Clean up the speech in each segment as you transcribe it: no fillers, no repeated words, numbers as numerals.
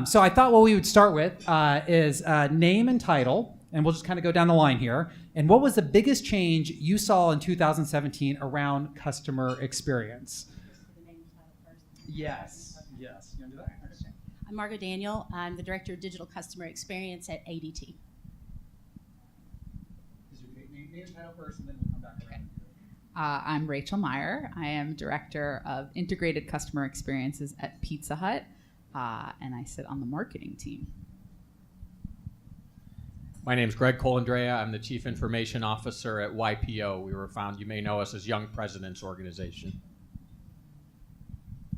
So I thought what we would start with is name and title, and we'll just kind of go down the line here. And what was the biggest change you saw in 2017 around customer experience? Yes. You want to do that? I'm Margo Daniel. I'm the Director of Digital Customer Experience at ADT. Name and title first, and then we'll come back around. I'm Rachel Meyer. I am Director of Integrated Customer Experiences at Pizza Hut, and I sit on the marketing team. My name is Greg Colandrea. I'm the Chief Information Officer at YPO. We were founded, you may know us as Young Presidents Organization.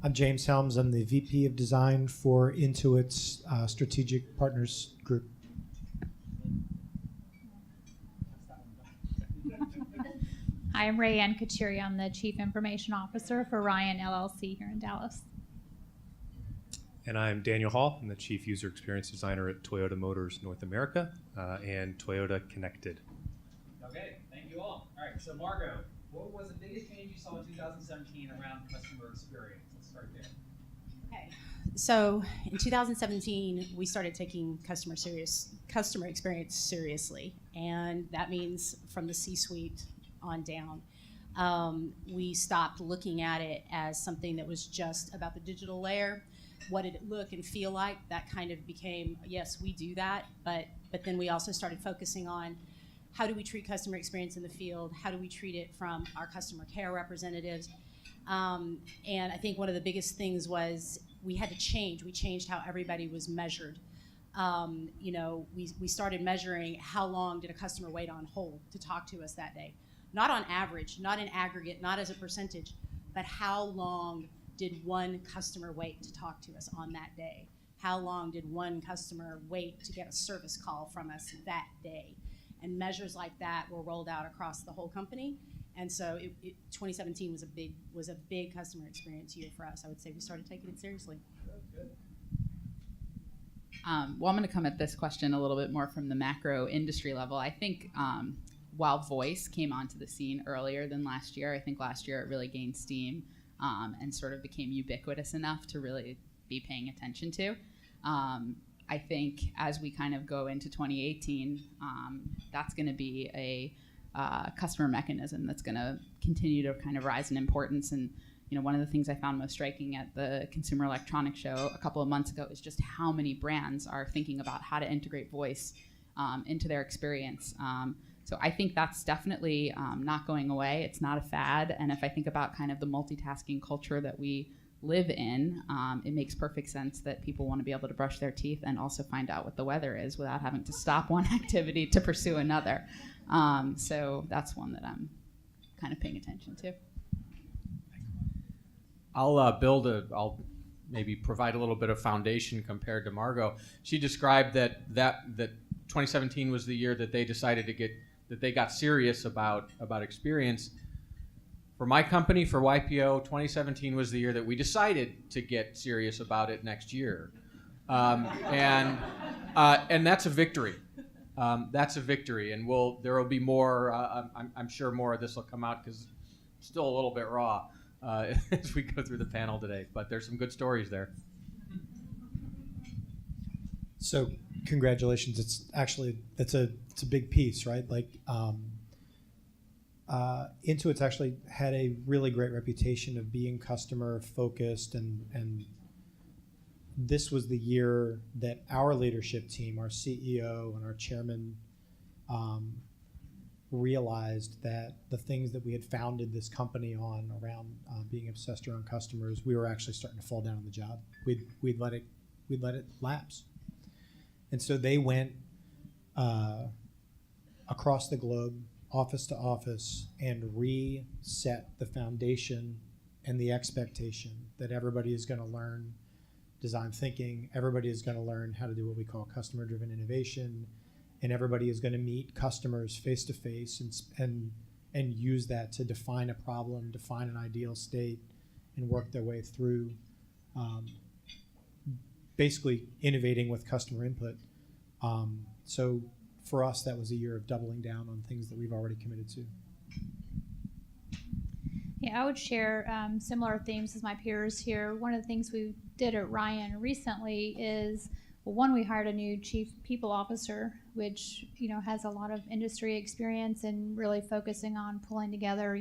I'm James Helms. I'm the VP of Design for Intuit's Strategic Partners Group. Hi, I'm Rayanne Kachiri. I'm the Chief Information Officer for Ryan LLC here in Dallas. And I'm Daniel Hall. I'm the Chief User Experience Designer at Toyota Motors North America and Toyota Connected. Okay, thank you all. All right, so Margo, what was the biggest change you saw in 2017 around customer experience? Let's start there. Okay, so in 2017, we started taking customer experience seriously, and that means from the C-suite on down. We stopped looking at it as something that was just about the digital layer. What did it look and feel like? That kind of became, yes, we do that, but then we also started focusing on how do we treat customer experience in the field? How do we treat it from our customer care representatives? And I think one of the biggest things was we had to change. We changed how everybody was measured. We started measuring how long did a customer wait on hold to talk to us that day. Not on average, not in aggregate, not as a percentage, but how long did one customer wait to talk to us on that day? How long did one customer wait to get a service call from us that day? And measures like that were rolled out across the whole company. And so 2017 was a big customer experience year for us. I would say we started taking it seriously. Good. Well, I'm going to come at this question a little bit more from the macro industry level. I think while voice came onto the scene earlier than last year, I think last year it really gained steam and sort of became ubiquitous enough to really be paying attention to. I think as we kind of go into 2018, that's going to be a customer mechanism that's going to continue to kind of rise in importance. And one of the things I found most striking at the Consumer Electronics Show a couple of months ago is just how many brands are thinking about how to integrate voice into their experience. So I think that's definitely not going away. It's not a fad. And if I think about kind of the multitasking culture that we live in, it makes perfect sense that people want to be able to brush their teeth and also find out what the weather is without having to stop one activity to pursue another. So that's one that I'm kind of paying attention to. I'll maybe provide a little bit of foundation compared to Margo. She described that 2017 was the year that they decided that they got serious about experience. For my company, for YPO, 2017 was the year that we decided to get serious about it next year. And that's a victory. That's a victory. And there will be more, I'm sure more of this will come out because it's still a little bit raw as we go through the panel today. But there's some good stories there. So congratulations. It's a big piece, right? Like Intuit's actually had a really great reputation of being customer focused, and this was the year that our leadership team, our CEO and our chairman, realized that the things that we had founded this company on around being obsessed around customers, we were actually starting to fall down on the job. We'd let it lapse. And so they went across the globe, office to office, and reset the foundation and the expectation that everybody is going to learn design thinking, everybody is going to learn how to do what we call customer-driven innovation, and everybody is going to meet customers face-to-face and use that to define a problem, define an ideal state, and work their way through basically innovating with customer input. So for us, that was a year of doubling down on things that we've already committed to. Yeah, I would share similar themes as my peers here. One of the things we did at Ryan recently is, well, one, we hired a new chief people officer, which, has a lot of industry experience and really focusing on pulling together,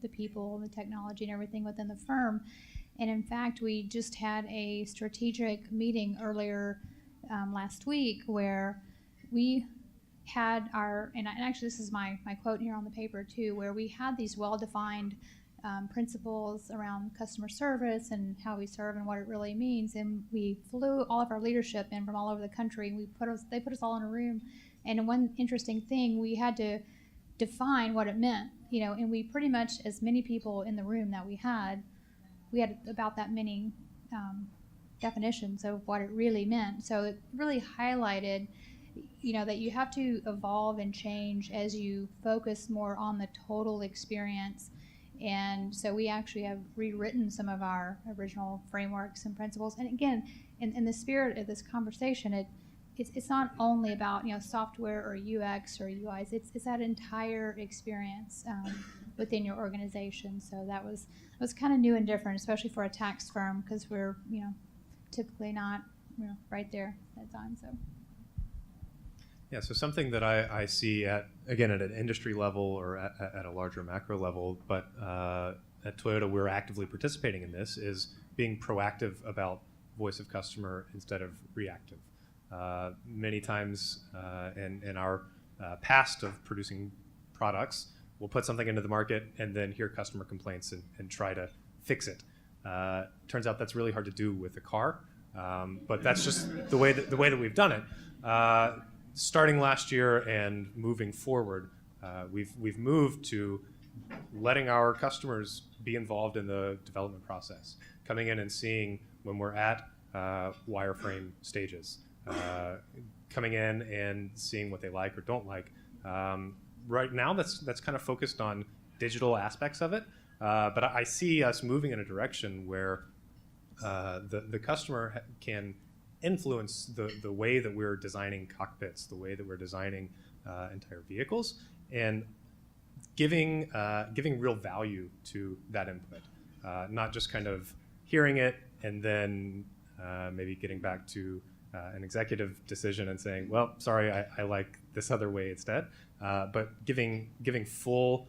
the people, the technology and everything within the firm. And in fact, we just had a strategic meeting earlier last week where we had and actually this is my quote here on the paper too, where we had these well-defined principles around customer service and how we serve and what it really means. And we flew all of our leadership in from all over the country. And they put us all in a room. And one interesting thing, we had to define what it meant, and we pretty much, as many people in the room that we had about that many definitions of what it really meant. So it really highlighted, that you have to evolve and change as you focus more on the total experience. And so we actually have rewritten some of our original frameworks and principles. And again, in the spirit of this conversation, it's not only about software or UX or UIs. It's that entire experience within your organization. So that was kind of new and different, especially for a tax firm, because we're typically not right there at that time. So. Yeah, so something that I see at an industry level or at a larger macro level, but at Toyota we're actively participating in this, is being proactive about voice of customer instead of reactive. Many times in our past of producing products, we'll put something into the market and then hear customer complaints and try to fix it. Turns out that's really hard to do with a car, but that's just the way that we've done it. Starting last year and moving forward, we've moved to letting our customers be involved in the development process, coming in and seeing when we're at wireframe stages, coming in and seeing what they like or don't like. Right now, that's kind of focused on digital aspects of it, but I see us moving in a direction where the customer can influence the way that we're designing cockpits, the way that we're designing entire vehicles, and giving real value to that input, not just kind of hearing it and then maybe getting back to an executive decision and saying, well, sorry, I like this other way instead, but giving full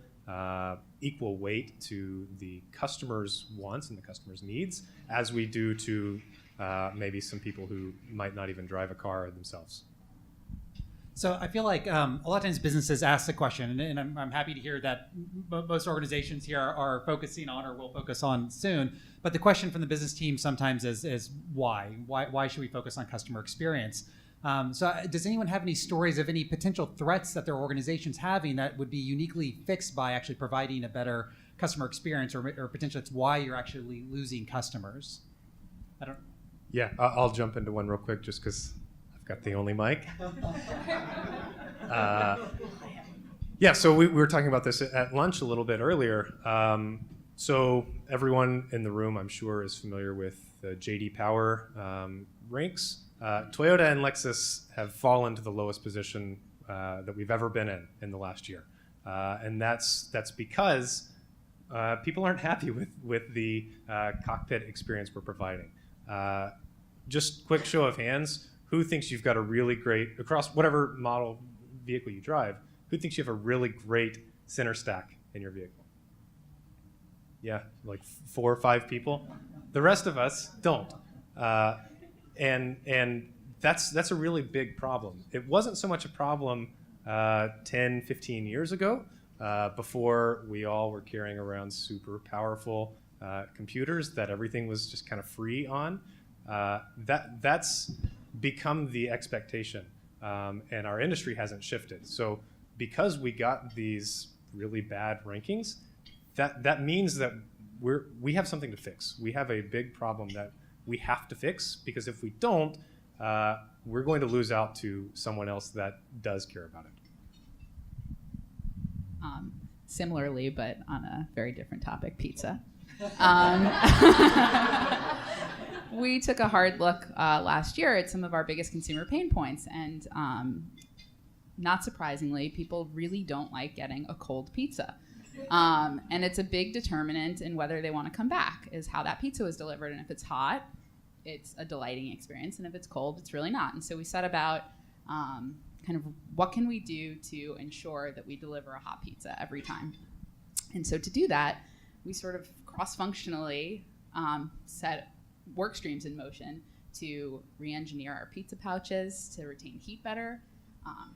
equal weight to the customer's wants and the customer's needs, as we do to maybe some people who might not even drive a car themselves. So I feel like a lot of times businesses ask the question, and I'm happy to hear that most organizations here are focusing on or will focus on soon. But the question from the business team sometimes is why? Why should we focus on customer experience? So does anyone have any stories of any potential threats that their organization's having that would be uniquely fixed by actually providing a better customer experience, or potentially it's why you're actually losing customers? Yeah, I'll jump into one real quick just because I've got the only mic. Yeah, so we were talking about this at lunch a little bit earlier. So everyone in the room, I'm sure, is familiar with the J.D. Power ranks. Toyota and Lexus have fallen to the lowest position that we've ever been in the last year. And that's because people aren't happy with the cockpit experience we're providing. Just quick show of hands, who thinks you've got a really great, across whatever model vehicle you drive, who thinks you have a really great center stack in your vehicle? Yeah, like 4 or 5 people. The rest of us don't. And that's a really big problem. It wasn't so much a problem 10, 15 years ago, before we all were carrying around super powerful computers that everything was just kind of free on. That's become the expectation, and our industry hasn't shifted. So because we got these really bad rankings, that means that we have something to fix. We have a big problem that we have to fix, because if we don't, we're going to lose out to someone else that does care about it. Similarly, but on a very different topic, pizza. We took a hard look last year at some of our biggest consumer pain points, and not surprisingly, people really don't like getting a cold pizza. And it's a big determinant in whether they want to come back, is how that pizza was delivered. And if it's hot, it's a delighting experience, and if it's cold, it's really not. And so we set about kind of what can we do to ensure that we deliver a hot pizza every time. And so to do that, we sort of cross-functionally set work streams in motion to re-engineer our pizza pouches to retain heat better,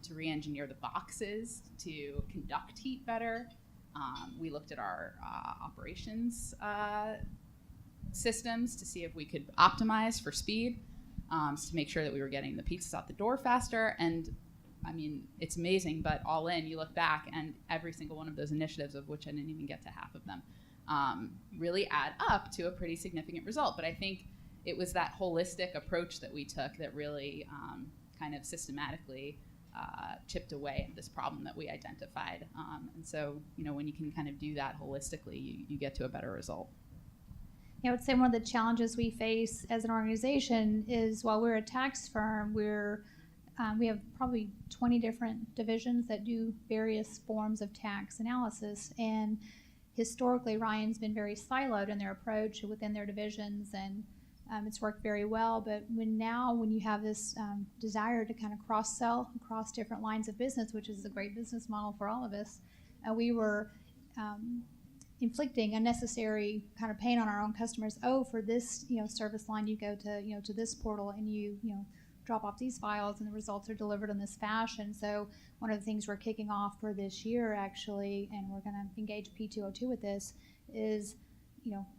to re-engineer the boxes to conduct heat better. We looked at our operations systems to see if we could optimize for speed, to make sure that we were getting the pizzas out the door faster. And I mean, it's amazing, but all in, you look back and every single one of those initiatives, of which I didn't even get to half of them, really add up to a pretty significant result. But I think it was that holistic approach that we took that really kind of systematically chipped away at this problem that we identified. And so, when you can kind of do that holistically, you get to a better result. I would say one of the challenges we face as an organization is, while we're a tax firm, we have probably 20 different divisions that do various forms of tax analysis. And historically, Ryan's been very siloed in their approach within their divisions, and it's worked very well. But when you have this desire to kind of cross-sell across different lines of business, which is a great business model for all of us, we were inflicting unnecessary kind of pain on our own customers. Oh, for this service line, you go to this portal and you drop off these files, and the results are delivered in this fashion. So one of the things we're kicking off for this year, actually, and we're going to engage P202 with this, is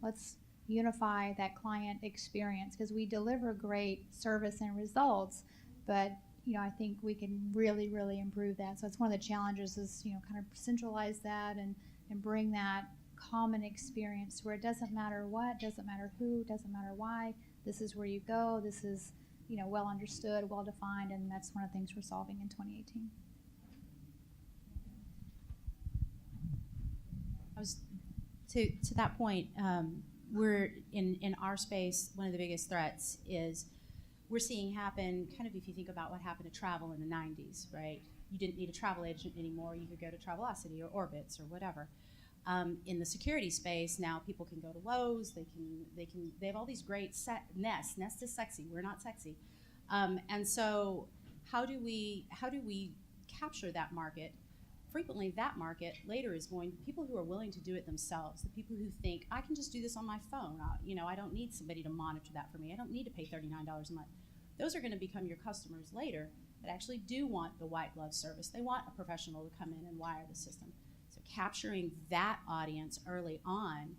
let's unify that client experience, because we deliver great service and results, but I think we can really, really improve that. So it's one of the challenges is kind of centralize that and bring that common experience where it doesn't matter what, doesn't matter who, doesn't matter why. This is where you go. This is well understood, well defined, and that's one of the things we're solving in 2018. To that point, we're in our space. One of the biggest threats is we're seeing happen. Kind of, if you think about what happened to travel in the '90s, right? You didn't need a travel agent anymore. You could go to Travelocity or Orbitz or whatever. In the security space now, people can go to Lowe's. They have all these great Nest. Nest is sexy. We're not sexy, and so how do we capture that market? Frequently, that market later is people who are willing to do it themselves. The people who think I can just do this on my phone. I don't need somebody to monitor that for me. I don't need to pay $39 a month. Those are going to become your customers later that actually do want the white glove service. They want a professional to come in and wire the system. So capturing that audience early on,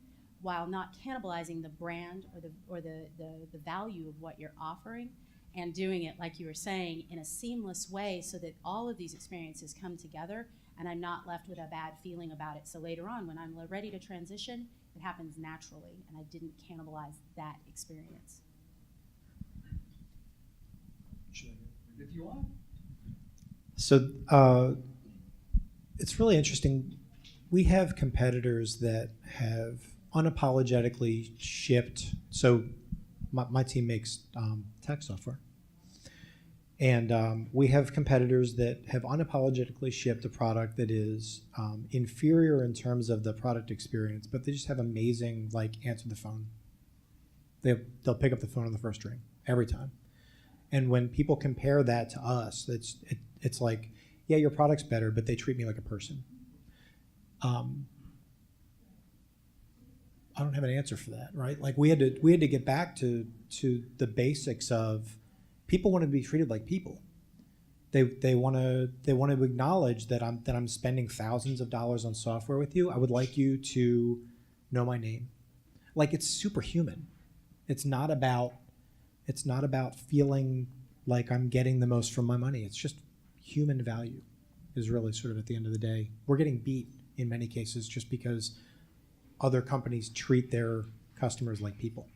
while not cannibalizing the brand or the value of what you're offering, and doing it, like you were saying, in a seamless way so that all of these experiences come together and I'm not left with a bad feeling about it. So later on, when I'm ready to transition, it happens naturally and I didn't cannibalize that experience. If you want. So it's really interesting. We have competitors that have unapologetically shipped. So my team makes tech software. And we have competitors that have unapologetically shipped a product that is inferior in terms of the product experience, but they just have amazing, answer the phone. They'll pick up the phone on the first ring every time. And when people compare that to us, it's like, yeah, your product's better, but they treat me like a person. I don't have an answer for that, right? We had to get back to the basics of people want to be treated like people. They want to acknowledge that I'm spending thousands of dollars on software with you. I would like you to know my name. It's superhuman. It's not about feeling like I'm getting the most from my money. It's just human value is really sort of at the end of the day. We're getting beat in many cases just because other companies treat their customers like people.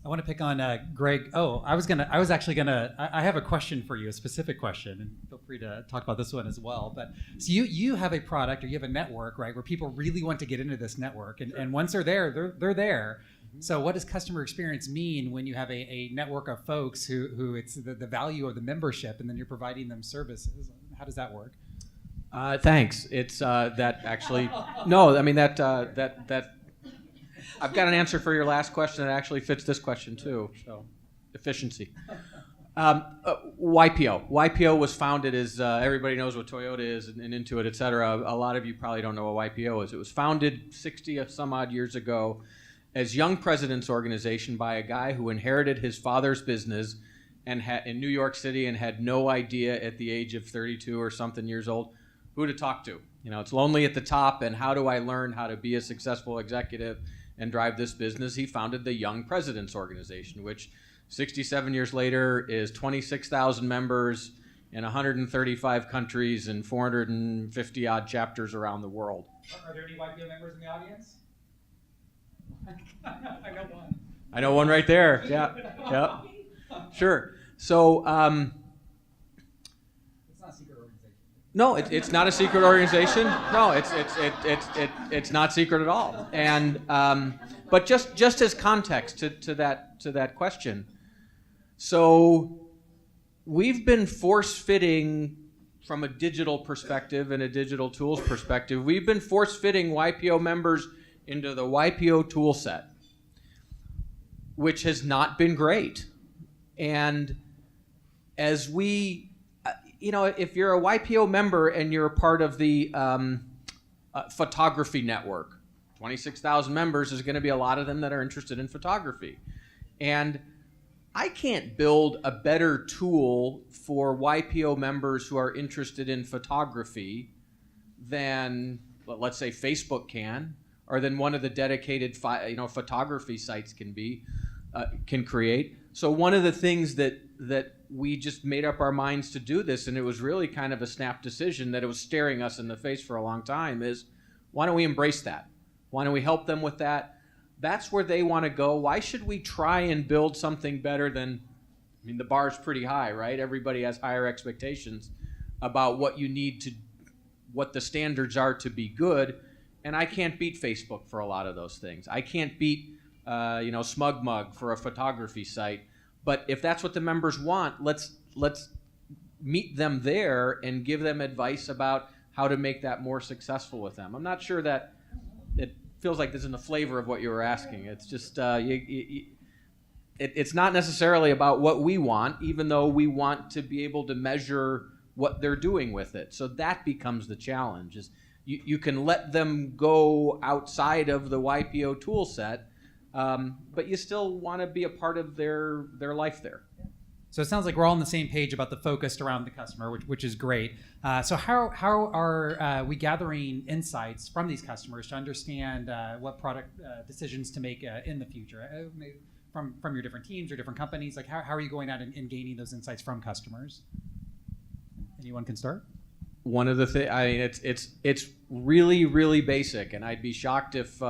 I want to pick on Greg. I have a question for you, a specific question, and feel free to talk about this one as well. But so you have a product or you have a network, right, where people really want to get into this network, and once they're there, they're there. Mm-hmm. So what does customer experience mean when you have a network of folks who it's the value of the membership, and then you're providing them services? How does that work? Thanks. It's that actually no. I mean that I've got an answer for your last question that actually fits this question too. So, efficiency. YPO. YPO was founded as everybody knows what Toyota is and Intuit, et cetera. A lot of you probably don't know what YPO is. It was founded 60 some odd years ago as Young Presidents Organization by a guy who inherited his father's business and in New York City and had no idea at the age of 32 or something years old who to talk to. You know, it's lonely at the top, and how do I learn how to be a successful executive and drive this business? He founded the Young Presidents Organization, which 67 years later is 26,000 members in 135 countries and 450 odd chapters around the world. Are there any YPO members in the audience? I know one. I know one right there. Yeah. Yep. Sure. So, It's not a secret organization. no, it's not a secret organization. No, it's not secret at all. And but just as context to that question. So we've been force-fitting from a digital perspective and a digital tools perspective. We've been force-fitting YPO members into the YPO tool set, which has not been great. And as we, if you're a YPO member and you're a part of the photography network, 26,000 members, there's going to be a lot of them that are interested in photography. And I can't build a better tool for YPO members who are interested in photography than, let's say, Facebook can, or than one of the dedicated photography sites can create. So one of the things that we just made up our minds to do this, and it was really kind of a snap decision that it was staring us in the face for a long time, is why don't we embrace that? Why don't we help them with that? That's where they want to go. Why should we try and build something better than, the bar's pretty high, right? Everybody has higher expectations about what you need to, what the standards are to be good. And I can't beat Facebook for a lot of those things. I can't beat, SmugMug for a photography site. But if that's what the members want, let's meet them there and give them advice about how to make that more successful with them. I'm not sure that it feels like this is in the flavor of what you were asking. It's just it's not necessarily about what we want, even though we want to be able to measure what they're doing with it. So that becomes the challenge. Is you can let them go outside of the YPO tool set, but you still want to be a part of their life there. So it sounds like we're all on the same page about the focus around the customer, which is great. So how are we gathering insights from these customers to understand what product decisions to make in the future? From your different teams or different companies, like how are you going out and gaining those insights from customers? Anyone can start. One of the things, it's really, really basic, and I'd be shocked if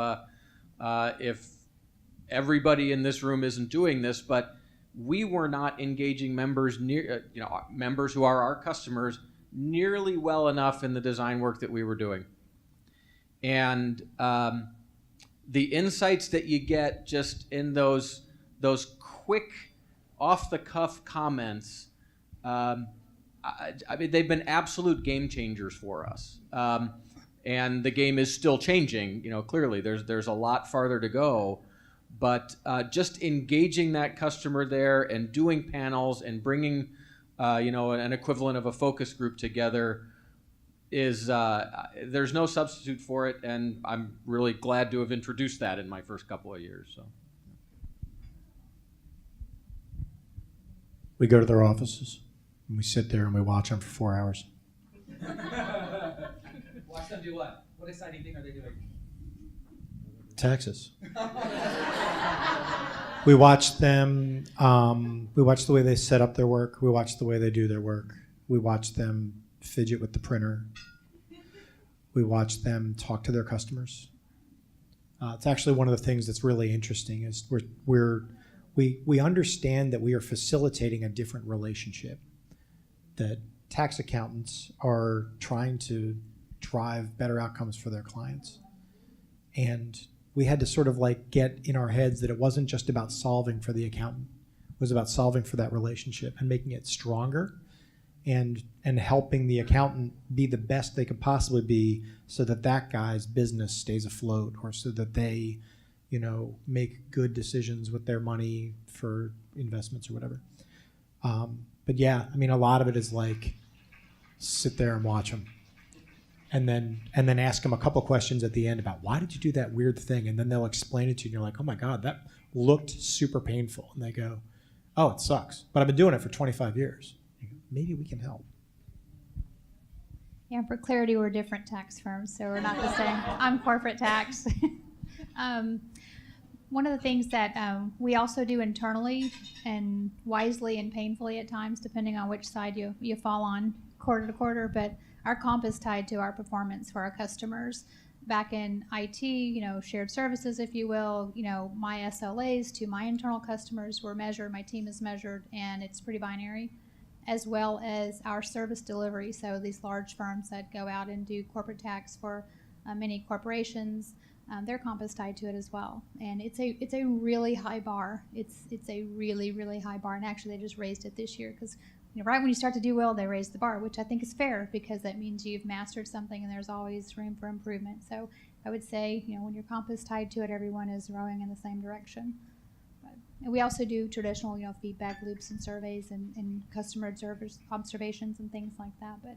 everybody in this room isn't doing this, but we were not engaging members members who are our customers nearly well enough in the design work that we were doing. And the insights that you get just in those quick, off-the-cuff comments, they've been absolute game changers for us. And the game is still changing. Clearly, there's a lot farther to go. But just engaging that customer there and doing panels and bringing, an equivalent of a focus group together is there's no substitute for it. And I'm really glad to have introduced that in my first couple of years. So. We go to their offices and we sit there and we watch them for 4 hours. Watch them do what? What exciting thing are they doing? Taxes. We watch them. We watch the way they set up their work. We watch the way they do their work. We watch them fidget with the printer. We watch them talk to their customers. It's actually one of the things that's really interesting is we understand that we are facilitating a different relationship. That tax accountants are trying to drive better outcomes for their clients, and we had to sort of get in our heads that it wasn't just about solving for the accountant. It was about solving for that relationship and making it stronger and helping the accountant be the best they could possibly be so that guy's business stays afloat, or so that they, make good decisions with their money for investments or whatever. But yeah, I mean, a lot of it is like sit there and watch them, and then ask them a couple questions at the end about why did you do that weird thing, and then they'll explain it to you, and you're like, oh my god, that looked super painful, and they go, oh, it sucks, but I've been doing it for 25 years. Maybe we can help. Yeah, for clarity, we're different tax firms, so we're not the same. I'm corporate tax. One of the things that we also do internally, and wisely and painfully at times, depending on which side you fall on quarter to quarter, but our comp is tied to our performance for our customers. Back in IT, shared services, if you will, my SLAs to my internal customers were measured, my team is measured, and it's pretty binary, as well as our service delivery. So these large firms that go out and do corporate tax for many corporations, their comp is tied to it as well. And it's a really high bar. It's a really, really high bar. And actually, they just raised it this year because right when you start to do well, they raise the bar, which I think is fair because that means you've mastered something and there's always room for improvement. So I would say, when your comp is tied to it, everyone is rowing in the same direction. And we also do traditional, feedback loops and surveys and customer observations and things like that. But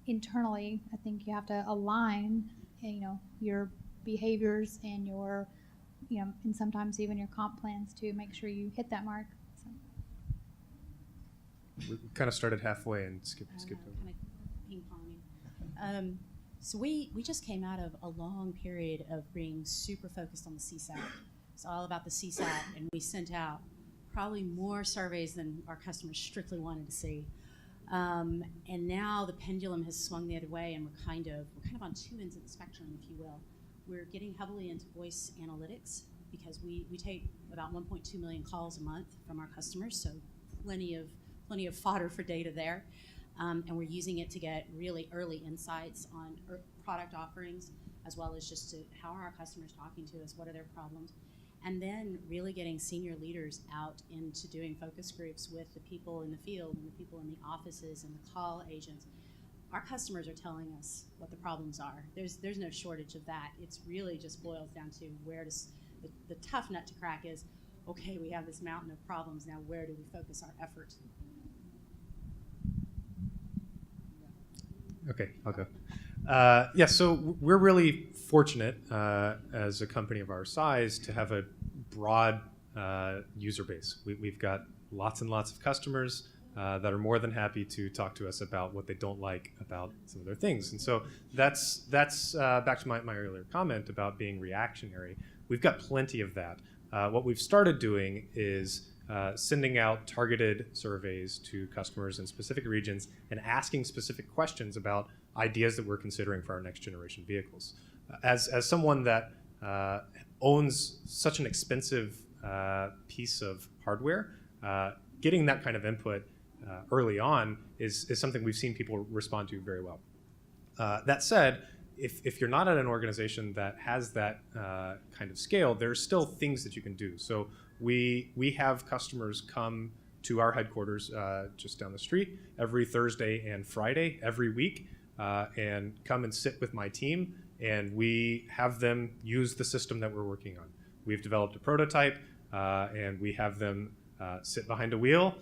internally, I think you have to align, your behaviors and your, and sometimes even your comp plans to make sure you hit that mark. So. We kind of started halfway and skipped over. Kind of ping-ponging. So we just came out of a long period of being super focused on the CSAT. It's all about the CSAT, and we sent out probably more surveys than our customers strictly wanted to see. And now the pendulum has swung the other way, and we're kind of on two ends of the spectrum, if you will. We're getting heavily into voice analytics because we take about 1.2 million calls a month from our customers, so plenty of fodder for data there. And we're using it to get really early insights on product offerings, as well as just how are our customers talking to us, what are their problems. And then really getting senior leaders out into doing focus groups with the people in the field and the people in the offices and the call agents. Our customers are telling us what the problems are. There's no shortage of that. It's really just boils down to where does the tough nut to crack is, okay, we have this mountain of problems. Now where do we focus our effort? Okay, I'll go. So we're really fortunate as a company of our size to have a broad user base. We've got lots and lots of customers that are more than happy to talk to us about what they don't like about some of their things. And so that's back to my earlier comment about being reactionary. We've got plenty of that. What we've started doing is sending out targeted surveys to customers in specific regions and asking specific questions about ideas that we're considering for our next generation vehicles. As someone that owns such an expensive piece of hardware, getting that kind of input early on is something we've seen people respond to very well. That said, if you're not at an organization that has that kind of scale, there's still things that you can do. So we have customers come to our headquarters just down the street every Thursday and Friday every week and come and sit with my team, and we have them use the system that we're working on. We've developed a prototype, and we have them sit behind a wheel,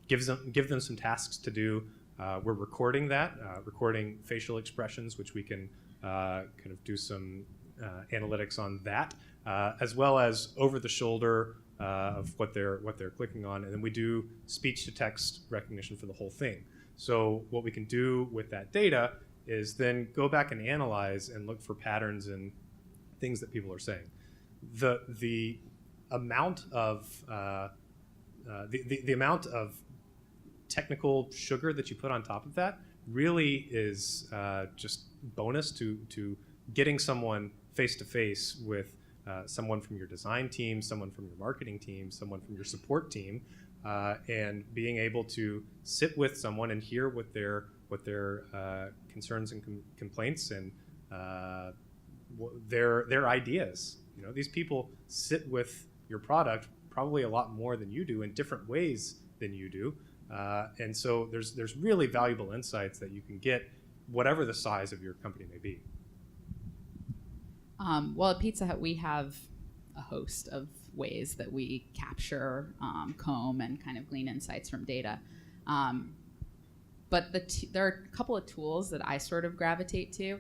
give them some tasks to do. We're recording that, recording facial expressions, which we can kind of do some analytics on that, as well as over the shoulder of what they're clicking on, and then we do speech to text recognition for the whole thing. So what we can do with that data is then go back and analyze and look for patterns and things that people are saying. The amount of the amount of technical sugar that you put on top of that really is just bonus to getting someone face to face with someone from your design team, someone from your marketing team, someone from your support team, and being able to sit with someone and hear what their concerns and complaints and their ideas. These people sit with your product probably a lot more than you do in different ways than you do, and so there's really valuable insights that you can get, whatever the size of your company may be. Well, at Pizza Hut, we have a host of ways that we capture, comb, and kind of glean insights from data. But there are a couple of tools that I sort of gravitate to.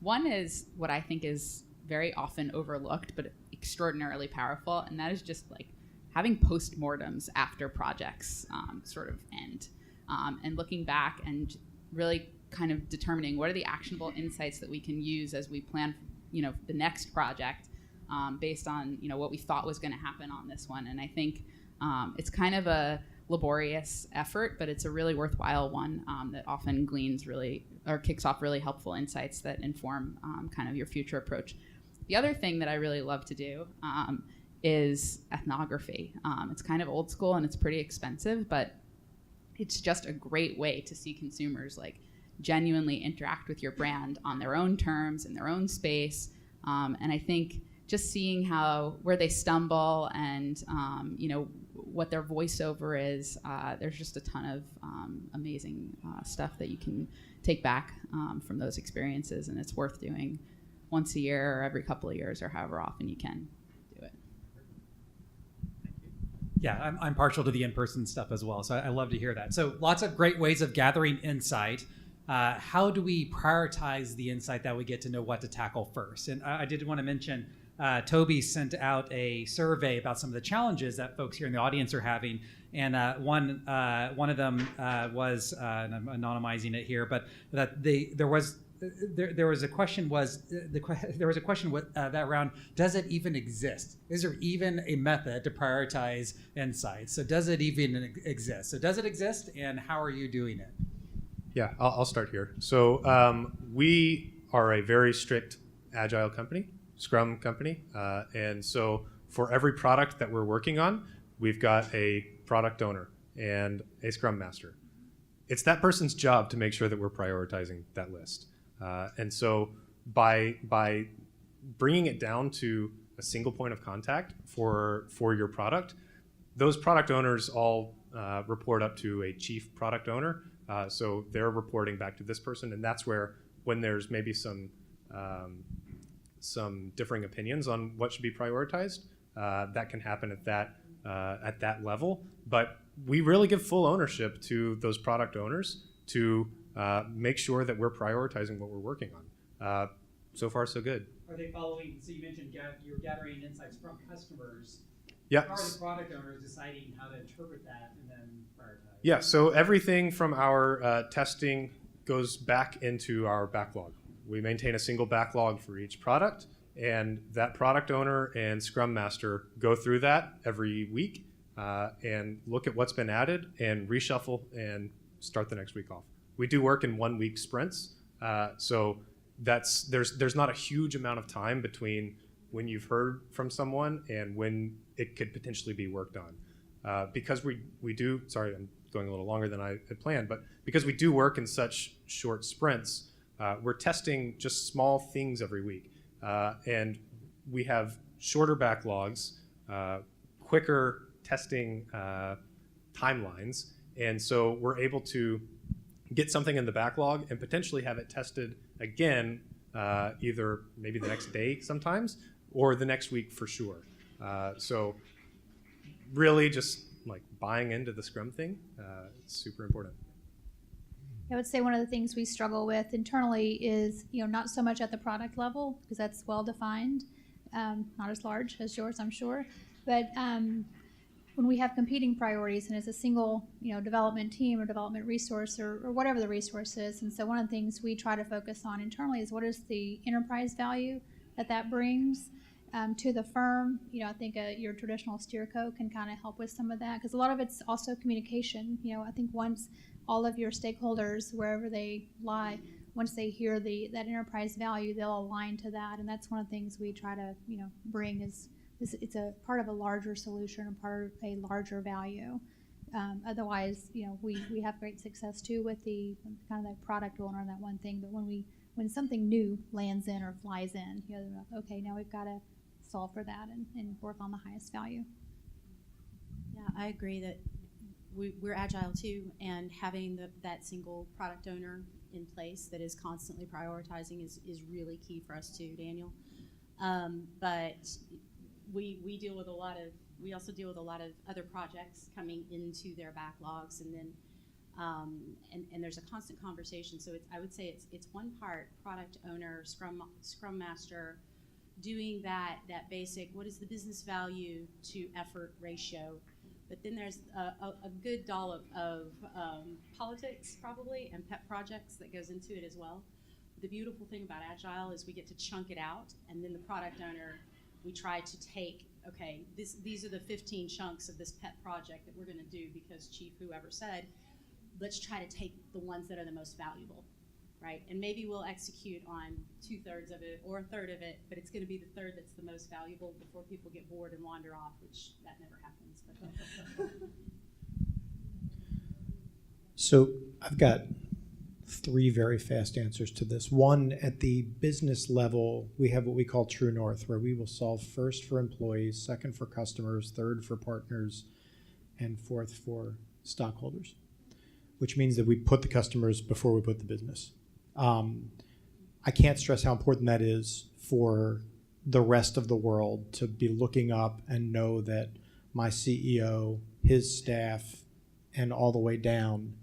One is what I think is very often overlooked, but extraordinarily powerful, and that is just like having postmortems after projects sort of end, and looking back and really kind of determining what are the actionable insights that we can use as we plan, the next project, based on what we thought was going to happen on this one. And I think it's kind of a laborious effort, but it's a really worthwhile one that often kicks off really helpful insights that inform kind of your future approach. The other thing that I really love to do is ethnography. It's kind of old school and it's pretty expensive, but it's just a great way to see consumers like genuinely interact with your brand on their own terms in their own space. And I think just seeing where they stumble and what their voiceover is, there's just a ton of amazing stuff that you can take back from those experiences, and it's worth doing once a year or every couple of years or however often you can do it. Yeah, I'm partial to the in-person stuff as well, so I love to hear that. So lots of great ways of gathering insight. How do we prioritize the insight that we get to know what to tackle first? And I did want to mention, Toby sent out a survey about some of the challenges that folks here in the audience are having, and one of them was, and I'm anonymizing it here, but that there was a question that around, does it even exist? Is there even a method to prioritize insights? So does it even exist? So does it exist, and how are you doing it? Yeah, I'll start here. So we are a very strict Agile company, Scrum company. And so for every product that we're working on, we've got a product owner and a Scrum master. It's that person's job to make sure that we're prioritizing that list. And so by bringing it down to a single point of contact for your product, those product owners all report up to a chief product owner. So they're reporting back to this person, and that's where, when there's maybe some differing opinions on what should be prioritized, that can happen at that level. But we really give full ownership to those product owners to make sure that we're prioritizing what we're working on. So far, so good. Are they following? So you mentioned you're gathering insights from customers. Yeah. How are the product owners deciding how to interpret that and then prioritize? Yeah, so everything from our testing goes back into our backlog. We maintain a single backlog for each product, and that product owner and Scrum Master go through that every week and look at what's been added and reshuffle and start the next week off. We do work in 1 week sprints, so there's not a huge amount of time between when you've heard from someone and when it could potentially be worked on. Because we do, sorry, I'm going a little longer than I had planned, but because we do work in such short sprints, we're testing just small things every week. And we have shorter backlogs, quicker testing timelines, and so we're able to get something in the backlog and potentially have it tested again, either maybe the next day sometimes, or the next week for sure. So really just like buying into the Scrum thing, it's super important. I would say one of the things we struggle with internally is, not so much at the product level, because that's well defined, not as large as yours, I'm sure, but when we have competing priorities and it's a single, development team or development resource or whatever the resource is. And so one of the things we try to focus on internally is what is the enterprise value that brings to the firm. I think your traditional steerco can kind of help with some of that, because a lot of it's also communication. I think once all of your stakeholders, wherever they lie, once they hear that enterprise value, they'll align to that. And that's one of the things we try to, bring is it's a part of a larger solution, a part of a larger value. Otherwise, we have great success too with the kind of that product owner and that one thing. But when something new lands in or flies in, okay, now we've got to solve for that and work on the highest value. Yeah, I agree that we're Agile too, and having that single product owner in place that is constantly prioritizing is really key for us too, Daniel. But we deal with a lot of, we also deal with a lot of other projects coming into their backlogs, and then and there's a constant conversation. So I would say it's one part product owner, scrum master, doing that basic, what is the business value to effort ratio, but then there's a good dollop of politics probably and pet projects that goes into it as well. The beautiful thing about Agile is we get to chunk it out, and then the product owner, we try to take, okay, these are the 15 chunks of this pet project that we're going to do because Chief whoever said, let's try to take the ones that are the most valuable, right? And maybe we'll execute on 2/3 of it or a third of it, but it's going to be the third that's the most valuable before people get bored and wander off, which that never happens. But So I've got 3 very fast answers to this. One, at the business level, we have what we call True North, where we will solve first for employees, second for customers, third for partners, and fourth for stockholders, which means that we put the customers before we put the business. I can't stress how important that is for the rest of the world to be looking up and know that my CEO, his staff, and all the way down,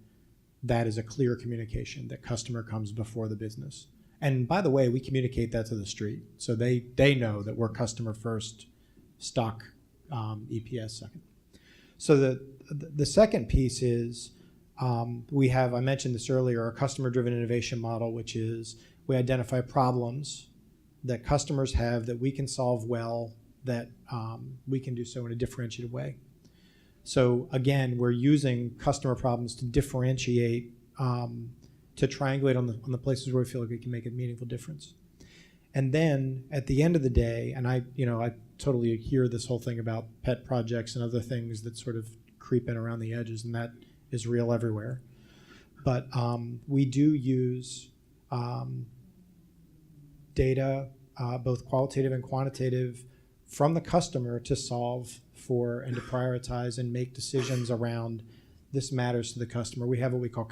that is a clear communication that customer comes before the business. And by the way, we communicate that to the street. So they know that we're customer first, stock EPS second. So the second piece is we have, I mentioned this earlier, a customer-driven innovation model, which is we identify problems that customers have that we can solve well, that we can do so in a differentiated way. So again, we're using customer problems to differentiate, to triangulate on the places where we feel like we can make a meaningful difference. And then at the end of the day, and I totally hear this whole thing about pet projects and other things that sort of creep in around the edges, and that is real everywhere. But we do use data, both qualitative and quantitative, from the customer to solve for and to prioritize and make decisions around this matters to the customer. We have what we call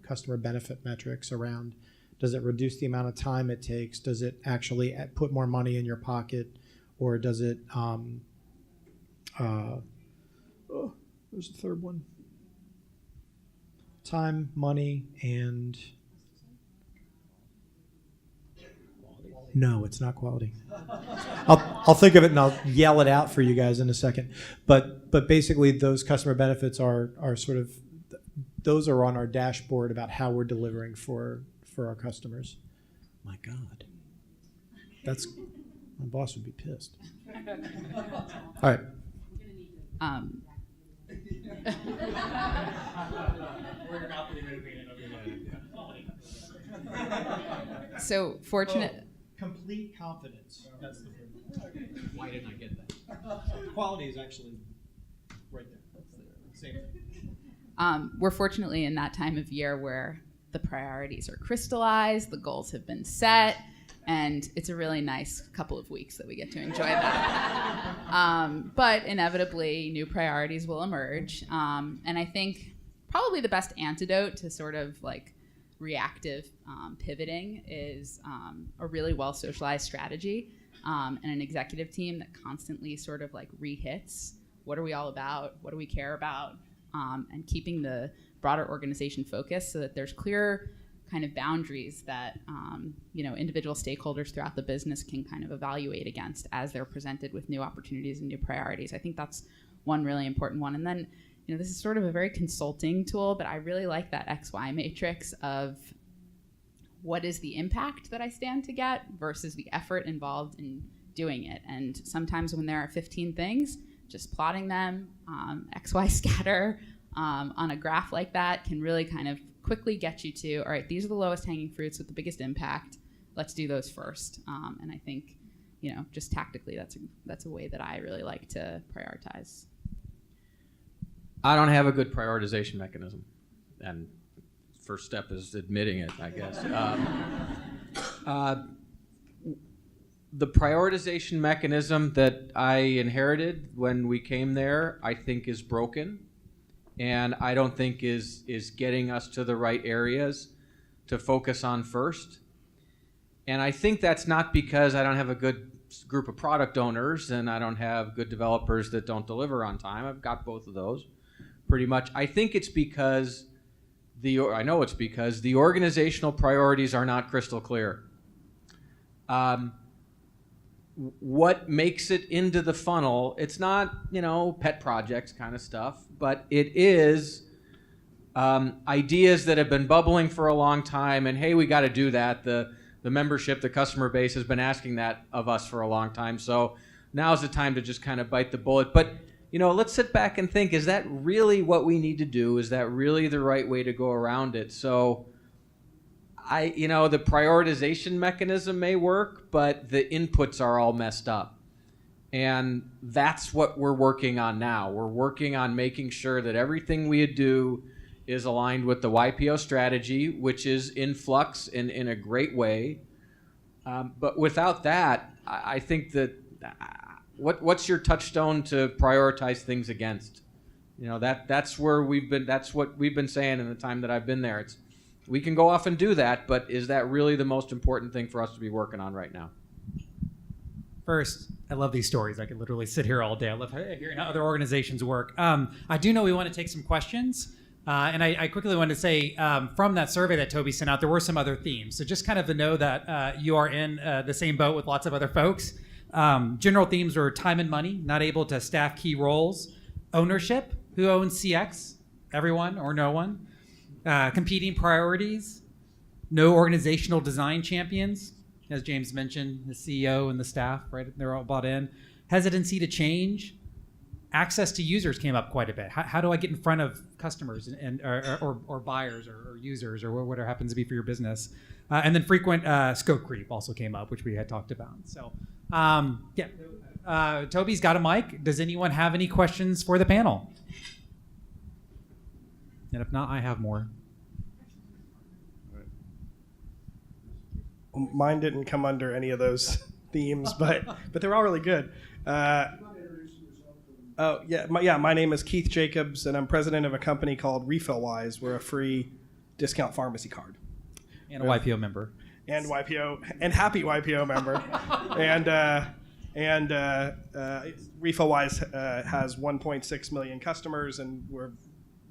customer benefit metrics around, does it reduce the amount of time it takes? Does it actually put more money in your pocket? Or does it, there's the third one. Time, money, and no, it's not quality. I'll think of it and I'll yell it out for you guys in a second. But basically, those customer benefits are sort of, those are on our dashboard about how we're delivering for our customers. My God, my boss would be pissed. All right. So fortunate. Complete confidence. That's the word. Why didn't I get that? Quality is actually right there. Same thing. We're fortunately in that time of year where the priorities are crystallized, the goals have been set, and it's a really nice couple of weeks that we get to enjoy that. But inevitably, new priorities will emerge. And I think probably the best antidote to sort of like reactive pivoting is a really well socialized strategy and an executive team that constantly sort of like re-hits what are we all about, what do we care about, and keeping the broader organization focused so that there's clear kind of boundaries that individual stakeholders throughout the business can kind of evaluate against as they're presented with new opportunities and new priorities. I think that's one really important one. And then this is sort of a very consulting tool, but I really like that XY matrix of what is the impact that I stand to get versus the effort involved in doing it. And sometimes when there are 15 things, just plotting them, XY scatter on a graph like that can really kind of quickly get you to, all right, these are the lowest hanging fruits with the biggest impact. Let's do those first. And I think, just tactically, that's a way that I really like to prioritize. I don't have a good prioritization mechanism, and first step is admitting it, I guess. The prioritization mechanism that I inherited when we came there, I think is broken, and I don't think is getting us to the right areas to focus on first. And I think that's not because I don't have a good group of product owners and I don't have good developers that don't deliver on time. I've got both of those pretty much. I think it's because I know it's because the organizational priorities are not crystal clear. What makes it into the funnel, it's not, pet projects kind of stuff, but it is ideas that have been bubbling for a long time, and hey, we got to do that. The membership, the customer base has been asking that of us for a long time, so now's the time to just kind of bite the bullet. But let's sit back and think, is that really what we need to do? Is that really the right way to go around it? So the prioritization mechanism may work, but the inputs are all messed up. And that's what we're working on now. We're working on making sure that everything we do is aligned with the YPO strategy, which is in flux in a great way. But without that, I think that what's your touchstone to prioritize things against? That's where that's what we've been saying in the time that I've been there. We can go off and do that, but is that really the most important thing for us to be working on right now? First, I love these stories. I could literally sit here all day. I love hearing how other organizations work. I do know we want to take some questions. And I quickly wanted to say, from that survey that Toby sent out, there were some other themes. So just kind of to know that you are in the same boat with lots of other folks. General themes were time and money, not able to staff key roles. Ownership, who owns CX? Everyone or no one? Competing priorities. No organizational design champions. As James mentioned, the CEO and the staff, right? They're all bought in. Hesitancy to change. Access to users came up quite a bit. How do I get in front of customers or buyers or users or whatever happens to be for your business? And then frequent scope creep also came up, which we had talked about. So, Toby's got a mic. Does anyone have any questions for the panel? And if not, I have more. Mine didn't come under any of those themes, but they're all really good. My name is Keith Jacobs, and I'm president of a company called RefillWise. We're a free discount pharmacy card. And a YPO member. And happy YPO member. and RefillWise has 1.6 million customers, and we're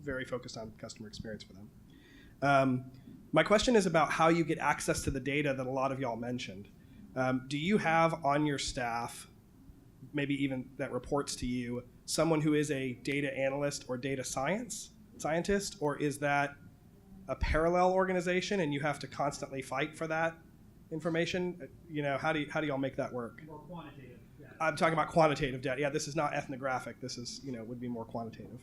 very focused on customer experience for them. My question is about how you get access to the data that a lot of y'all mentioned. Do you have on your staff, maybe even that reports to you, someone who is a data analyst or data scientist, or is that a parallel organization and you have to constantly fight for that information? How do y'all make that work? More quantitative. Yeah. I'm talking about quantitative data. Yeah, this is not ethnographic. This is, would be more quantitative.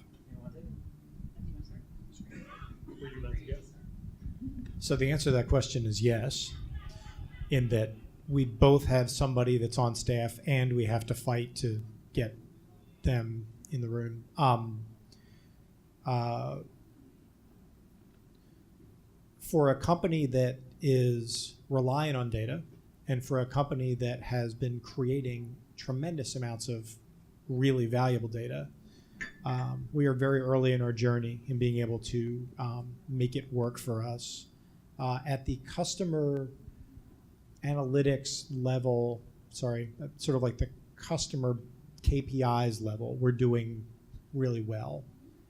So the answer to that question is yes, in that we both have somebody that's on staff and we have to fight to get them in the room. For a company that is relying on data, and for a company that has been creating tremendous amounts of really valuable data, we are very early in our journey in being able to make it work for us. At the customer analytics level, sort of like the customer KPIs level, we're doing really well.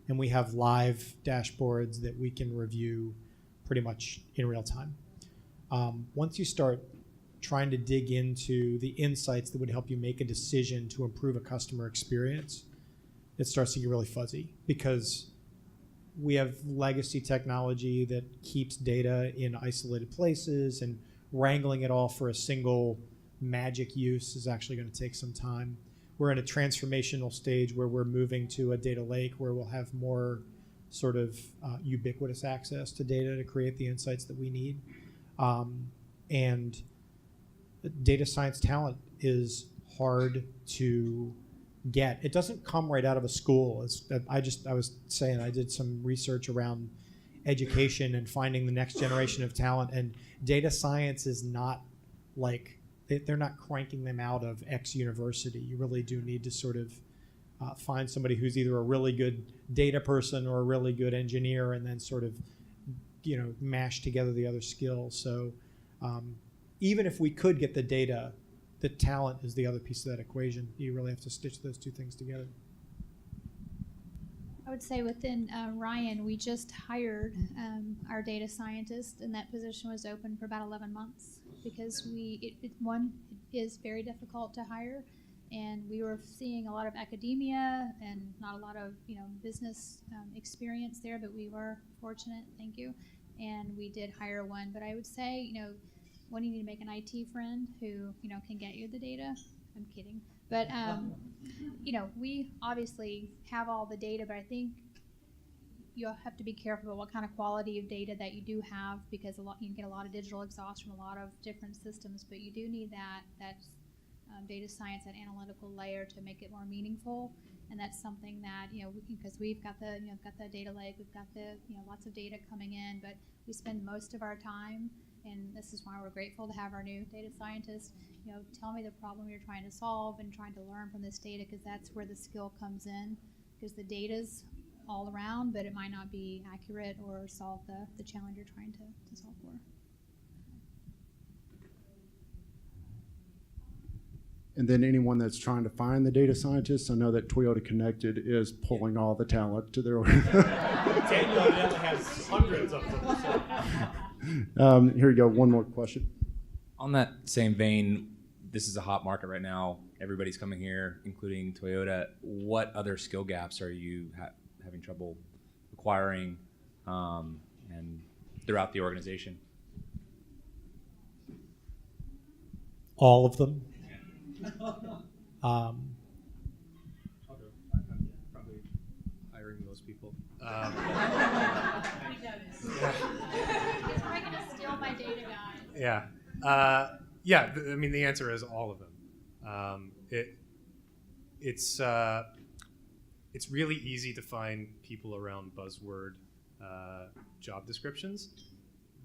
And we have live dashboards that we can review pretty much in real time. Once you start trying to dig into the insights that would help you make a decision to improve a customer experience, it starts to get really fuzzy because we have legacy technology that keeps data in isolated places, and wrangling it all for a single magic use is actually going to take some time. We're in a transformational stage where we're moving to a data lake where we'll have more sort of ubiquitous access to data to create the insights that we need. And data science talent is hard to get. It doesn't come right out of a school. I was saying I did some research around education and finding the next generation of talent, and data science is not like they're not cranking them out of X university. You really do need to sort of find somebody who's either a really good data person or a really good engineer, and then sort of mash together the other skills. So even if we could get the data the talent is the other piece of that equation. You really have to stitch those two things together. I would say within Ryan, we just hired our data scientist, and that position was open for about 11 months because it is very difficult to hire, and we were seeing a lot of academia and not a lot of business experience there, but we were fortunate, thank you, and we did hire one. But I would say, when you need to make an IT friend who can get you the data. I'm kidding. But, we obviously have all the data, but I think you'll have to be careful about what kind of quality of data that you do have, because you can get a lot of digital exhaust from a lot of different systems, but you do need that data science, that analytical layer to make it more meaningful. And that's something that, because we've got the data lake, we've got the, lots of data coming in, but we spend most of our time, and this is why we're grateful to have our new data scientist, tell me the problem you're trying to solve and trying to learn from this data, because that's where the skill comes in, because the data's all around, but it might not be accurate or solve the challenge you're trying to solve for. And then anyone that's trying to find the data scientists, I know that Toyota Connected is pulling all the talent to their organization. Daniel evidently has hundreds of them. Here you go, one more question. On that same vein, this is a hot market right now. Everybody's coming here, including Toyota. What other skill gaps are you having trouble acquiring and throughout the organization? All of them. Probably hiring those people. He's probably going to steal my data, guys. Yeah. I mean, the answer is all of them. It's really easy to find people around buzzword job descriptions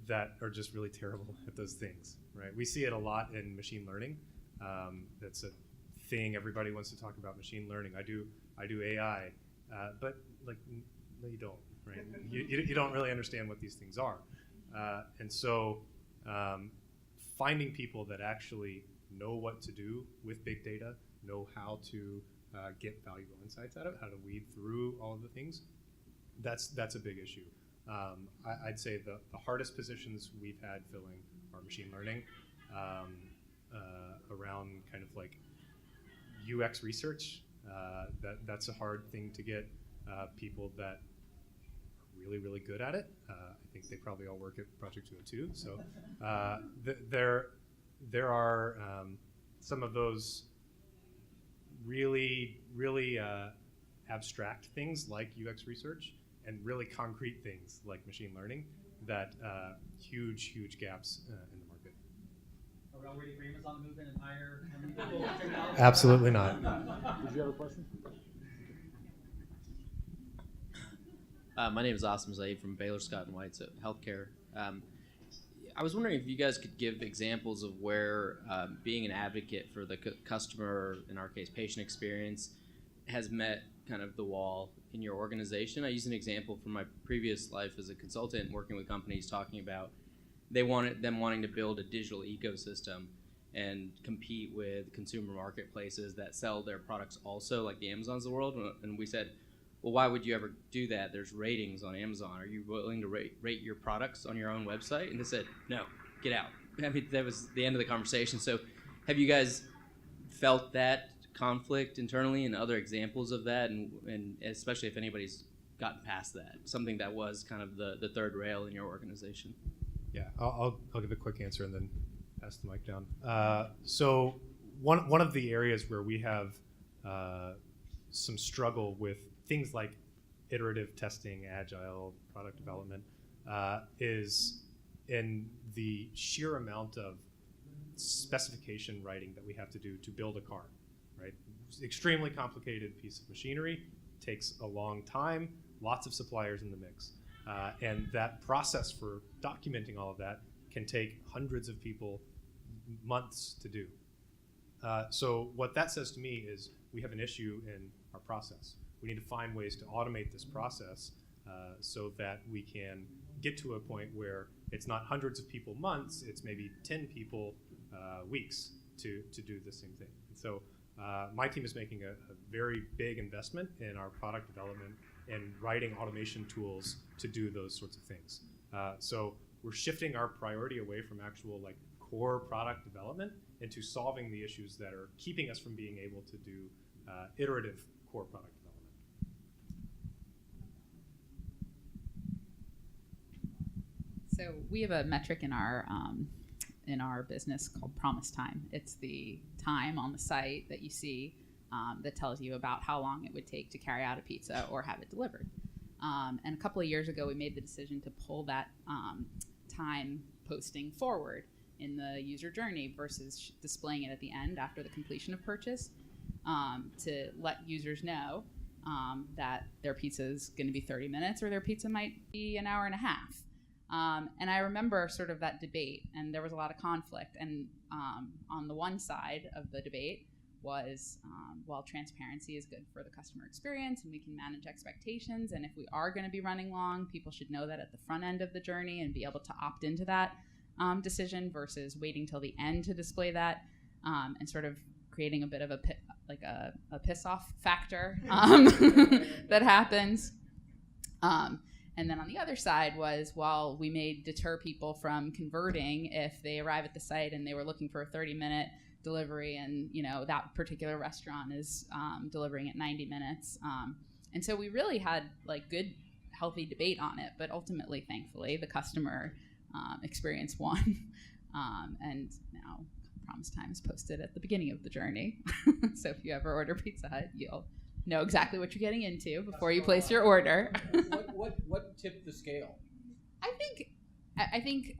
that are just really terrible at those things, right? We see it a lot in machine learning. That's a thing. Everybody wants to talk about machine learning. I do AI, but no, you don't, right? You don't really understand what these things are, and so finding people that actually know what to do with big data, know how to get valuable insights out of it, how to weed through all of the things, that's a big issue. I'd say the hardest positions we've had filling are machine learning, around kind of like UX research. That's a hard thing to get people that are really, really good at it. I think they probably all work at Project 202. So there are some of those really, really abstract things like UX research and really concrete things like machine learning that huge gaps in the market. Are we all ready for Amazon to move in and hire people? Absolutely not. Did you have a question? My name is Asim Zaid from Baylor Scott & White's Healthcare. I was wondering if you guys could give examples of where being an advocate for the customer, in our case, patient experience, has met kind of the wall in your organization. I use an example from my previous life as a consultant working with companies talking about them wanting to build a digital ecosystem and compete with consumer marketplaces that sell their products also, like the Amazons of the world. And we said, well, why would you ever do that? There's ratings on Amazon. Are you willing to rate your products on your own website? And they said, no, get out. I mean, that was the end of the conversation. So have you guys felt that conflict internally and other examples of that? And especially if anybody's gotten past that, something that was kind of the third rail in your organization? Yeah, I'll give a quick answer and then pass the mic down. So one of the areas where we have some struggle with things like iterative testing, agile product development, is in the sheer amount of specification writing that we have to do to build a car, right? It's an extremely complicated piece of machinery, takes a long time, lots of suppliers in the mix. And that process for documenting all of that can take hundreds of people months to do. So what that says to me is we have an issue in our process. We need to find ways to automate this process so that we can get to a point where it's not hundreds of people months, it's maybe 10 people weeks, to do the same thing. And so my team is making a very big investment in our product development and writing automation tools to do those sorts of things. So we're shifting our priority away from actual like core product development into solving the issues that are keeping us from being able to do iterative core product development. So we have a metric in our business called promise time. It's the time on the site that you see that tells you about how long it would take to carry out a pizza or have it delivered. And a couple of years ago, we made the decision to pull that time posting forward in the user journey versus displaying it at the end after the completion of purchase to let users know that their pizza is going to be 30 minutes or their pizza might be an hour and a half. And I remember sort of that debate, and there was a lot of conflict. And on the one side of the debate was, well, transparency is good for the customer experience, and we can manage expectations. And if we are going to be running long, people should know that at the front end of the journey and be able to opt into that decision versus waiting till the end to display that, and sort of creating a bit of a piss-off factor that happens. And then on the other side was, well, we may deter people from converting if they arrive at the site and they were looking for a 30-minute delivery, and that particular restaurant is delivering at 90 minutes. And so we really had like good, healthy debate on it. But ultimately, thankfully, the customer experience won. And now promise time is posted at the beginning of the journey. So if you ever order Pizza Hut, you'll know exactly what you're getting into before you place your order. What tipped the scale? I think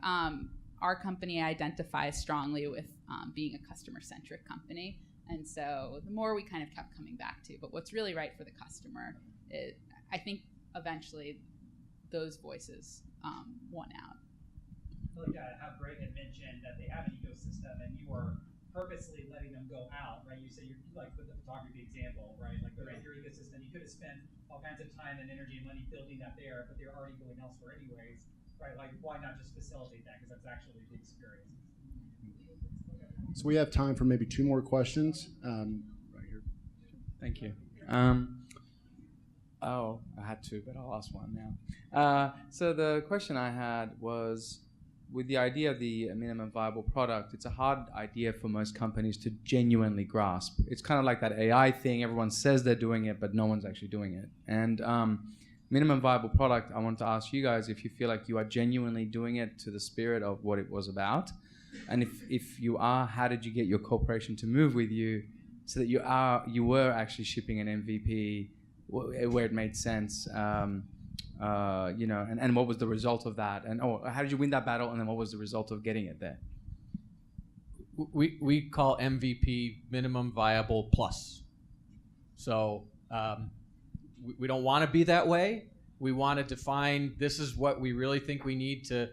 our company identifies strongly with being a customer-centric company, and so the more we kind of kept coming back to, but what's really right for the customer, I think eventually those voices won out. I feel like how Greg had mentioned that they have an ecosystem, and you are purposely letting them go out, right? You say you're like with the photography example, right? Like they're in your ecosystem. You could have spent all kinds of time and energy and money building that there, but they're already going elsewhere anyways, right? Like why not just facilitate that? Because that's actually the experience. So we have time for maybe 2 more questions. Right here. Thank you. I had 2, but I'll ask one now. So the question I had was, with the idea of the minimum viable product, it's a hard idea for most companies to genuinely grasp. It's kind of like that AI thing. Everyone says they're doing it, but no one's actually doing it. And minimum viable product, I wanted to ask you guys if you feel like you are genuinely doing it to the spirit of what it was about. And if you are, how did you get your corporation to move with you so that you were actually shipping an MVP where it made sense? And what was the result of that? And how did you win that battle? And then what was the result of getting it there? We call MVP minimum viable plus. So we don't want to be that way. We want to define this is what we really think we need to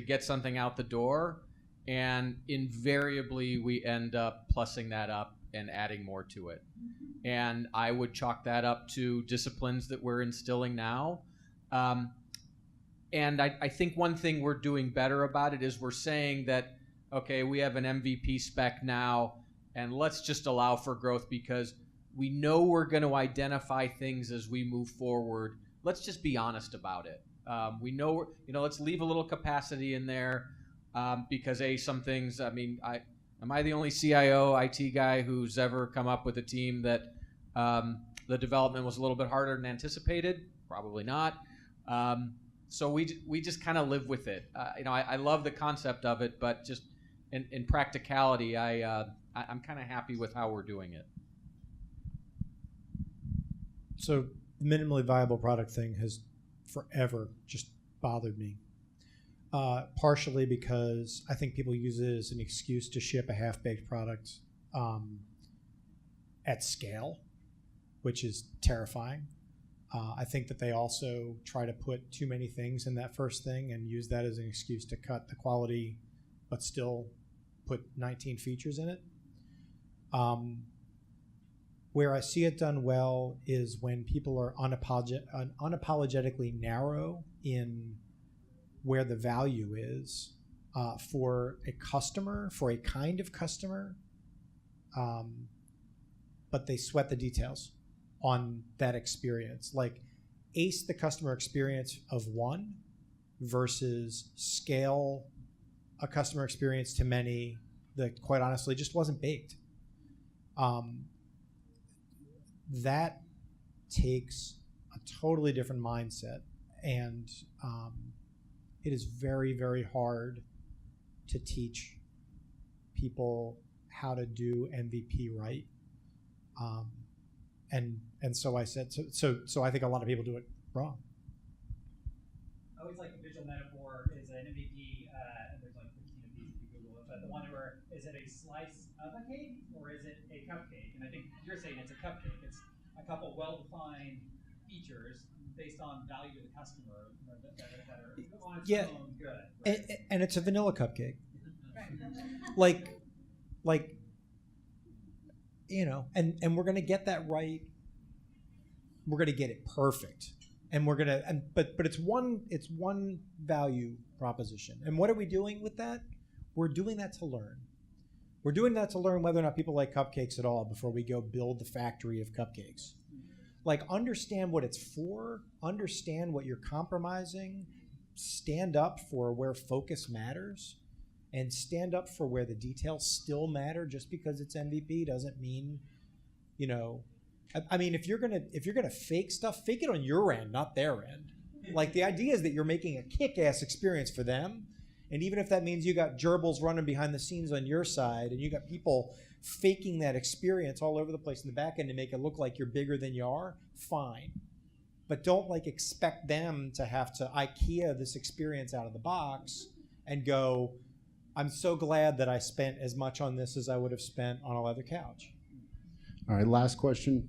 get something out the door. And invariably, we end up plussing that up and adding more to it. And I would chalk that up to disciplines that we're instilling now. And I think one thing we're doing better about it is we're saying that, okay, we have an MVP spec now, and let's just allow for growth because we know we're going to identify things as we move forward. Let's just be honest about it. We know, let's leave a little capacity in there because some things, am I the only CIO IT guy who's ever come up with a team that the development was a little bit harder than anticipated? Probably not. So we just kind of live with it. I love the concept of it, but just in practicality, I'm kind of happy with how we're doing it. So the minimally viable product thing has forever just bothered me. Partially because I think people use it as an excuse to ship a half-baked product at scale, which is terrifying. I think that they also try to put too many things in that first thing and use that as an excuse to cut the quality, but still put 19 features in it. Where I see it done well is when people are unapologetically narrow in where the value is for a customer, for a kind of customer, but they sweat the details on that experience. Like ace the customer experience of one versus scale a customer experience to many that quite honestly just wasn't baked. That takes a totally different mindset, and it is very, very hard to teach people how to do MVP right. And so I said, so I think a lot of people do it wrong. I always like a visual metaphor is an MVP, and there's like 15 of these if you Google it, but the one where is it a slice of a cake or is it a cupcake? And I think you're saying it's a cupcake. It's a couple well-defined features based on value to the customer that are on its own good. Right? And it's a vanilla cupcake. like, you know, and we're gonna get that right. We're gonna get it perfect, and we're gonna. But it's one value proposition. And what are we doing with that? We're doing that to learn. We're doing that to learn whether or not people like cupcakes at all before we go build the factory of cupcakes. Like, understand what it's for, understand what you're compromising, stand up for where focus matters, and stand up for where the details still matter. Just because it's MVP doesn't mean, you know, I mean, if you're gonna fake stuff, fake it on your end, not their end. Like, the idea is that you're making a kick-ass experience for them. And even if that means you got gerbils running behind the scenes on your side and you got people faking that experience all over the place in the back end to make it look like you're bigger than you are, fine. But don't like expect them to have to IKEA this experience out of the box and go, I'm so glad that I spent as much on this as I would have spent on a leather couch. All right, last question.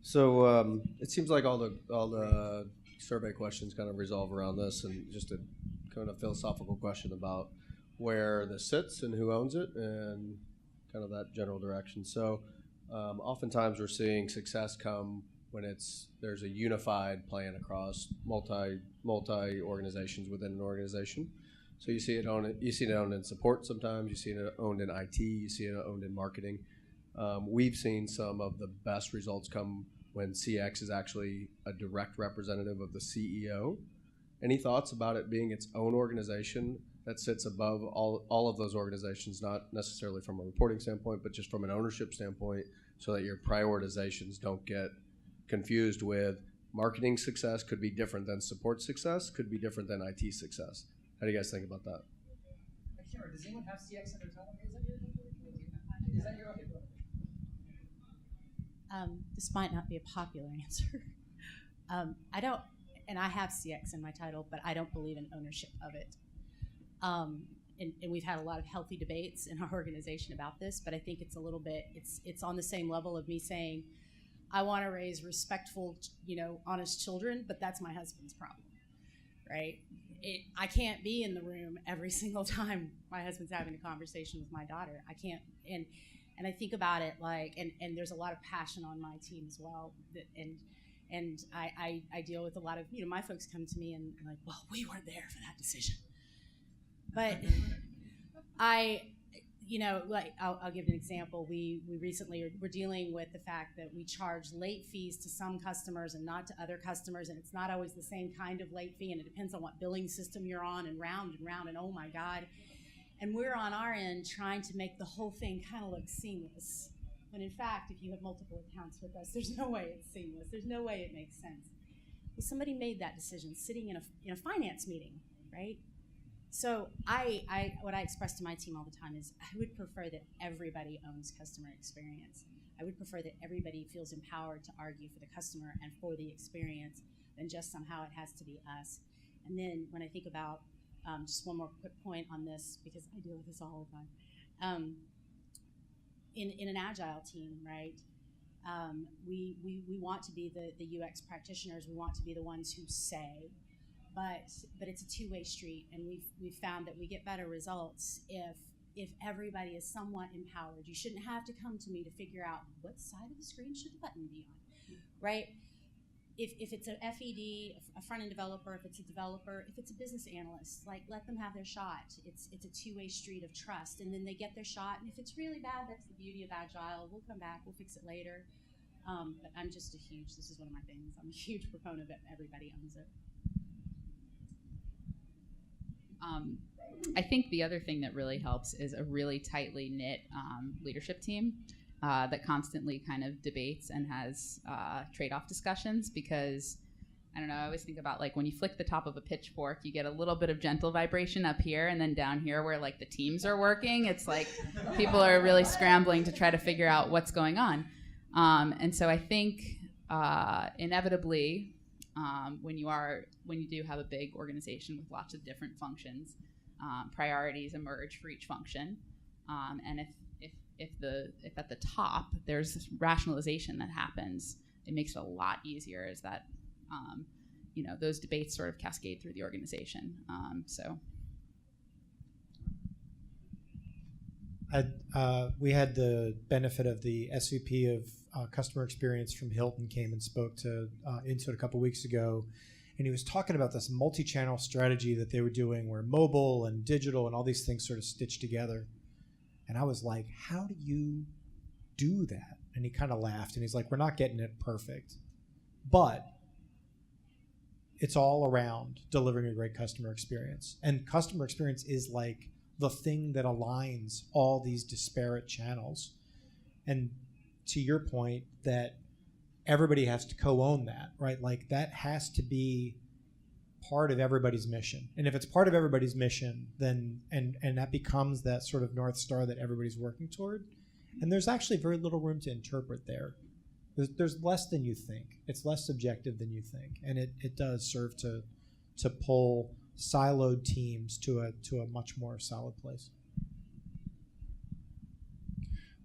So it seems like all the survey questions kind of revolve around this, and just a kind of philosophical question about where this sits and who owns it, and kind of that general direction. So oftentimes we're seeing success come when there's a unified plan across multi organizations within an organization. So you see it owned in support sometimes, you see it owned in IT, you see it owned in marketing. We've seen some of the best results come when CX is actually a direct representative of the CEO. Any thoughts about it being its own organization that sits above all of those organizations, not necessarily from a reporting standpoint, but just from an ownership standpoint, so that your prioritizations don't get confused with marketing success could be different than support success, could be different than IT success. How do you guys think about that? Does anyone have CX in their title? Is that your okay? This might not be a popular answer. I don't, and I have CX in my title, but I don't believe in ownership of it. And we've had a lot of healthy debates in our organization about this, but I think it's a little bit, it's on the same level of me saying, I want to raise respectful, honest children, but that's my husband's problem, right? I can't be in the room every single time my husband's having a conversation with my daughter. I can't, and I think about it like, and there's a lot of passion on my team as well, and I deal with a lot of, my folks come to me and like, well, we weren't there for that decision. But I'll give an example. We recently were dealing with the fact that we charge late fees to some customers and not to other customers, and it's not always the same kind of late fee, and it depends on what billing system you're on, and round, and oh my God. And we're on our end trying to make the whole thing kind of look seamless. When in fact, if you have multiple accounts with us, there's no way it's seamless. There's no way it makes sense. Well, somebody made that decision sitting in a finance meeting, right? So what I express to my team all the time is I would prefer that everybody owns customer experience. I would prefer that everybody feels empowered to argue for the customer and for the experience than just somehow it has to be us. And then when I think about, just one more quick point on this, because I deal with this all the time. In an Agile team, right, we want to be the UX practitioners. We want to be the ones who say, but it's a two-way street, and we've found that we get better results if everybody is somewhat empowered. You shouldn't have to come to me to figure out what side of the screen should the button be on, right? if it's a FED, a front-end developer, if it's a developer, if it's a business analyst, like let them have their shot. It's a two-way street of trust, and then they get their shot. And if it's really bad, that's the beauty of Agile. We'll come back. We'll fix it later. But I'm just this is one of my things. I'm a huge proponent of everybody owns it. I think the other thing that really helps is a really tightly knit leadership team that constantly kind of debates and has trade-off discussions, because I don't know, I always think about like when you flick the top of a pitchfork, you get a little bit of gentle vibration up here, and then down here where like the teams are working, it's like people are really scrambling to try to figure out what's going on. And so I think inevitably when you do have a big organization with lots of different functions, priorities emerge for each function, and if at the top there's this rationalization that happens, it makes it a lot easier as that those debates sort of cascade through the organization. We had the benefit of the SVP of customer experience from Hilton came and spoke to Intuit a couple weeks ago, and he was talking about this multi-channel strategy that they were doing where mobile and digital and all these things sort of stitched together. And I was like, how do you do that? And he kind of laughed, and he's like, we're not getting it perfect, but it's all around delivering a great customer experience. And customer experience is like the thing that aligns all these disparate channels. And to your point, that everybody has to co-own that, right? Like that has to be part of everybody's mission. And if it's part of everybody's mission, then and that becomes that sort of North Star that everybody's working toward. And there's actually very little room to interpret there. There's less than you think. It's less subjective than you think. And it does serve to pull siloed teams to a much more solid place.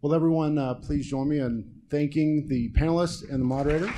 Well, everyone, please join me in thanking the panelists and the moderator.